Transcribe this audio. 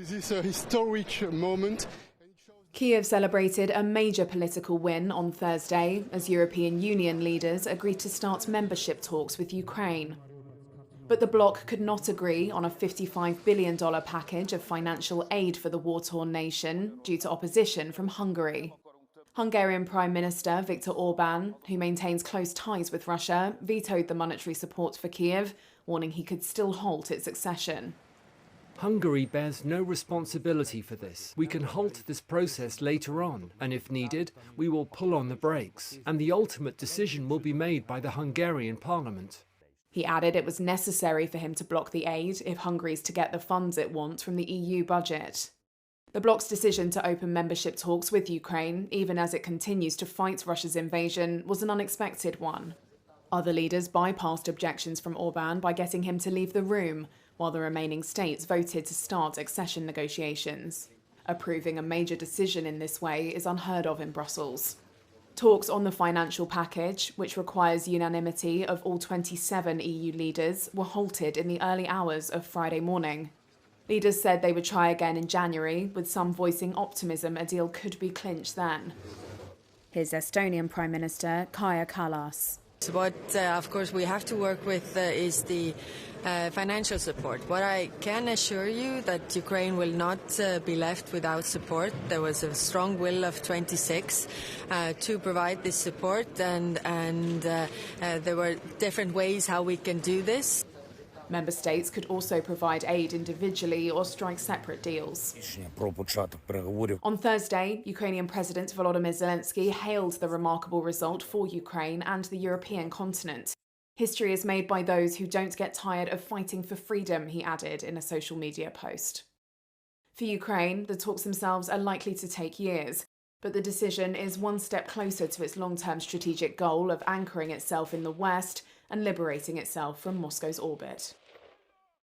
This is a historic moment. Kyiv celebrated a major political win on Thursday as European Union leaders agreed to start membership talks with Ukraine. But the bloc could not agree on a $55 billion package of financial aid for the war-torn nation due to opposition from Hungary. Hungarian Prime Minister Viktor Orbán, who maintains close ties with Russia, vetoed the monetary support for Kyiv, warning he could still halt its accession. Hungary bears no responsibility for this. We can halt this process later on, and if needed, we will pull on the brakes, and the ultimate decision will be made by the Hungarian parliament. He added it was necessary for him to block the aid if Hungary is to get the funds it wants from the EU budget. The bloc's decision to open membership talks with Ukraine, even as it continues to fight Russia's invasion, was an unexpected one. Other leaders bypassed objections from Orbán by getting him to leave the room, while the remaining states voted to start accession negotiations. Approving a major decision in this way is unheard of in Brussels. Talks on the financial package, which requires unanimity of all 27 EU leaders, were halted in the early hours of Friday morning. Leaders said they would try again in January, with some voicing optimism a deal could be clinched then. Here's Estonian Prime Minister Kaja Kallas. What, of course, we have to work with is the financial support. What I can assure you that Ukraine will not be left without support. There was a strong will of 26 to provide this support, and there were different ways how we can do this. Member states could also provide aid individually or strike separate deals. On Thursday, Ukrainian President Volodymyr Zelensky hailed the remarkable result for Ukraine and the European continent. History is made by those who don't get tired of fighting for freedom, he added in a social media post. For Ukraine, the talks themselves are likely to take years, but the decision is one step closer to its long-term strategic goal of anchoring itself in the West and liberating itself from Moscow's orbit.